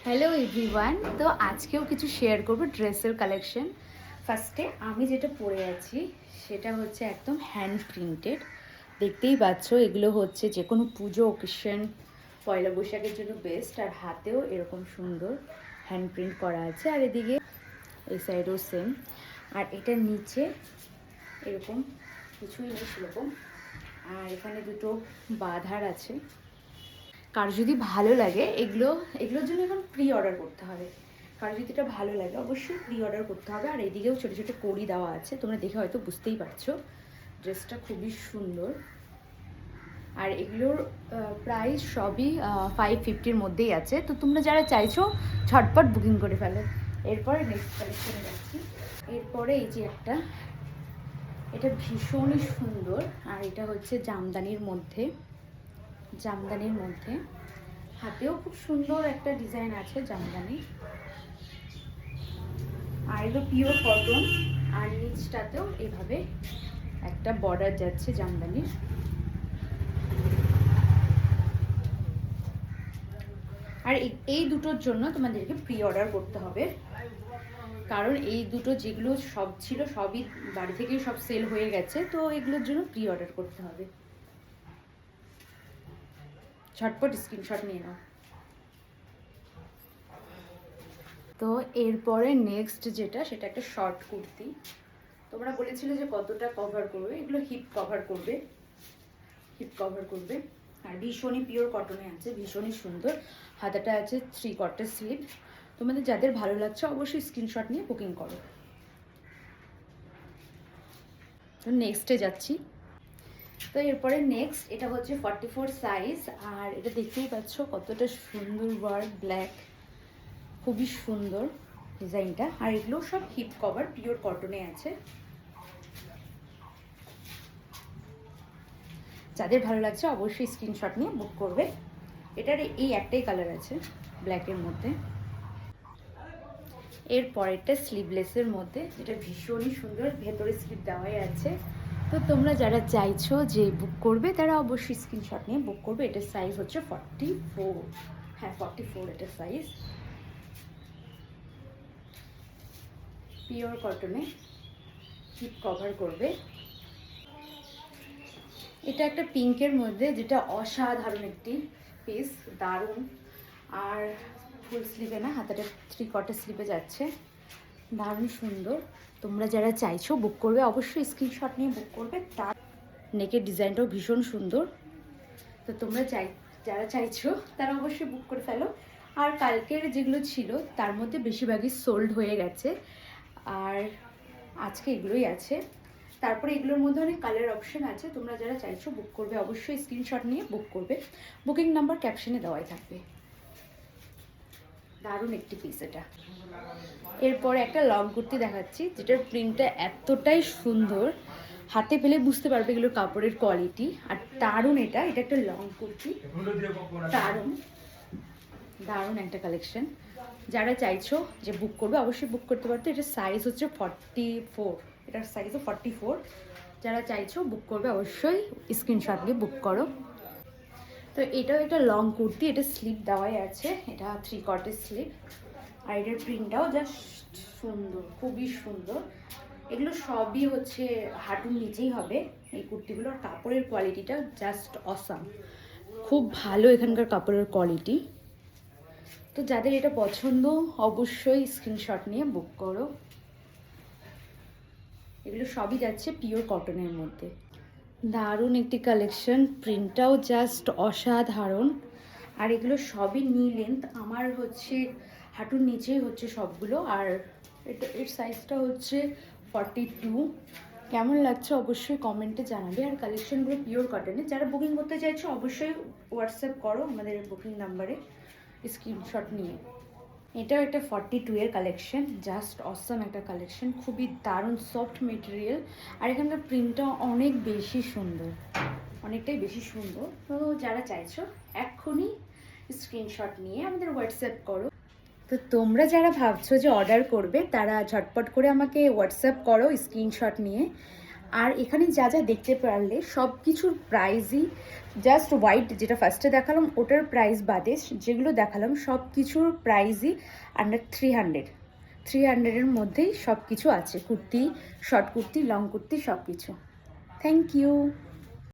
Hello everyone. তো আজকেও কিছু শেয়ার করব ড্রেসের কালেকশন। ফার্স্টে আমি যেটা পরে আছি সেটা হচ্ছে একদম হ্যান্ড প্রিন্টেড। দেখতেই পাচ্ছ এগুলো হচ্ছে যে কোনো পুজো ওকেশন, পয়লা বৈশাখের জন্য বেস্ট। আর হাতেও এরকম সুন্দর হ্যান্ড প্রিন্ট করা আছে, আর এদিকে এই সাইডেও সেম। আর এটার নিচে এরকম কিছুই নেই সেরকম, আর এখানে দুটো বাঁধার আছে। কার যদি ভালো লাগে এগুলোর জন্য এখন প্রি অর্ডার করতে হবে। কার যদি এটা ভালো লাগে অবশ্যই প্রি অর্ডার করতে হবে। আর এদিকেও ছোটো ছোটো কড়ি দেওয়া আছে, তোমরা দেখে হয়তো বুঝতেই পারছো। ড্রেসটা খুবই সুন্দর। আর এগুলোর প্রাইস সবই 550-র মধ্যেই আছে। তো তোমরা যারা চাইছো ঝটপট বুকিং করে ফেলো। এরপরে নেক্সট কালেকশনে যাচ্ছি। এরপরে এই যে এটা ভীষণই সুন্দর, আর এটা হচ্ছে জামদানির মধ্যে। হাতেও খুব সুন্দর একটা ডিজাইন আছে জামদানি। আর এগুলো পিওর কটন, আর নিচটাতেও এভাবে একটা বর্ডার যাচ্ছে জামদানির। আর এই দুটোর জন্য তোমাদেরকে প্রি অর্ডার করতে হবে, কারণ এই দুটো যেগুলো সব ছিল সবই বাড়ি থেকেই সব সেল হয়ে গেছে। তো এগুলোর জন্য প্রি অর্ডার করতে হবে। ঝটপট স্ক্রিনশট নিয়ে নাও। তো এরপরে নেক্সট যেটা, সেটা একটা শর্ট কুর্তি। তোমরা বলেছিলে যে কতটা কভার করবে, এগুলো হিপ কভার করবে। আর ভীষণই পিওর কটনে আছে, ভীষণই সুন্দর। হাতাটা আছে 3/4 স্লিভ। তোমাদের যাদের ভালো লাগছে অবশ্যই স্ক্রিনশট নিয়ে বুকিং করো। তো নেক্সটে যাচ্ছি। তো এরপরে নেক্সট এটা হচ্ছে 44 সাইজ। আর এটা দেখতেই পাচ্ছ কতটা সুন্দর ওয়ার্ক, ব্ল্যাক, খুবই সুন্দর ডিজাইনটা। আর এগুলো সব হিপ কভার, পিওর কটনে আছে। যাদের ভালো লাগছে অবশ্যই স্ক্রিনশট নিয়ে বুক করবে। এটার এই একটাই কালার আছে, ব্ল্যাকের মধ্যে। এর পরেরটা স্লিভলেসের মধ্যে, যেটা ভীষণই সুন্দর, ভেতরে স্লিভ দেওয়াই আছে। তো তোমরা যারা চাইছো যে বুক করবে তারা অবশ্যই স্ক্রিনশট নিয়ে বুক করবে। এটার সাইজ হচ্ছে 44। হ্যাঁ 44 এটার সাইজ। পিওর কটনে হিপ কভার করবে। এটা একটা পিঙ্কের মধ্যে, যেটা অসাধারণ একটি পিস, দারুণ। আর ফুল স্লিভে না, হাতাটা 3/4 স্লিভে যাচ্ছে, দারুণ সুন্দর। তোমরা যারা চাইছো বুক করবে অবশ্যই স্ক্রিনশট নিয়ে বুক করবে। তার নেকের ডিজাইনটাও ভীষণ সুন্দর। তো তোমরা যারা চাইছো তারা অবশ্যই বুক করে ফেলো। আর কালকের যেগুলো ছিল তার মধ্যে বেশিরভাগই সোল্ড হয়ে গেছে, আর আজকে এগুলোই আছে। তারপরে এগুলোর মধ্যে অনেক কালার অপশন আছে। তোমরা যারা চাইছো বুক করবে অবশ্যই স্ক্রিনশট নিয়ে বুক করবে। বুকিং নাম্বার ক্যাপশনে দেওয়াই থাকবে। দারুণ একটি পিস এটা। এরপরে একটা লং কুর্তি দেখাচ্ছি, যেটার প্রিন্টটা এতটাই সুন্দর, হাতে পেলে বুঝতে পারবে এগুলোর কাপড়ের কোয়ালিটি। আর দারুণ, এটা একটা লং কুর্তি, দারুণ একটা কালেকশন। যারা চাইছো যে বুক করবে অবশ্যই বুক করতে পারতো। এটার সাইজ হচ্ছে 44, এটার সাইজও 44। যারা চাইছো বুক করবে অবশ্যই স্ক্রিনশট দিয়ে বুক করো। তো এটাও একটা লং কুর্তি, এটা স্লিভ দেওয়াই আছে, এটা 3/4 স্লিভ। আর এটার প্রিন্টটাও জাস্ট সুন্দর, খুবই সুন্দর। এগুলো সবই হচ্ছে হাঁটুর নিচেই হবে এই কুর্তিগুলোর। কাপড়ের কোয়ালিটিটা জাস্ট অসাম, খুব ভালো এখানকার কাপড়ের কোয়ালিটি। তো যাদের এটা পছন্দ অবশ্যই স্ক্রিনশট নিয়ে বুক করো। এগুলো সবই যাচ্ছে পিওর কটনের মধ্যে। দারুণ একটি কালেকশন, প্রিন্টটাও জাস্ট অসাধারণ। আর এগুলো সবই নি লেন্থ, আমার হচ্ছে হাঁটুর নিচেই হচ্ছে সবগুলো। আর এর সাইজটা হচ্ছে 42। কেমন লাগছে অবশ্যই কমেন্টে জানাবে। আর কালেকশনগুলো পিওর কটনে। যারা বুকিং করতে চাইছো অবশ্যই হোয়াটসঅ্যাপ করো আমাদের বুকিং নাম্বারে স্ক্রিনশট নিয়ে। এটাও একটা 42 এর কালেকশন, জাস্ট অসাম একটা কালেকশন, খুবই দারুণ সফট মেটেরিয়াল। আর এখানকার প্রিন্টটা অনেক বেশি সুন্দর, অনেকটাই বেশি সুন্দর। তো যারা চাইছো এক্ষুনি স্ক্রিনশট নিয়ে আমাদের হোয়াটসঅ্যাপ করো। তো তোমরা যারা ভাবছো যে অর্ডার করবে তারা ঝটপট করে আমাকে হোয়াটসঅ্যাপ করো স্ক্রিনশট নিয়ে। আর এখানে যা যা দেখতে পারলে সব কিছুর প্রাইসই, জাস্ট হোয়াইট যেটা ফার্স্টে দেখালাম ওটার প্রাইস বাদে যেগুলো দেখালাম সব কিছুর প্রাইসই আন্ডার 300 মধ্যেই সব কিছু আছে, কুর্তি, শর্ট কুর্তি, লং কুর্তি, সব কিছু। Thank you.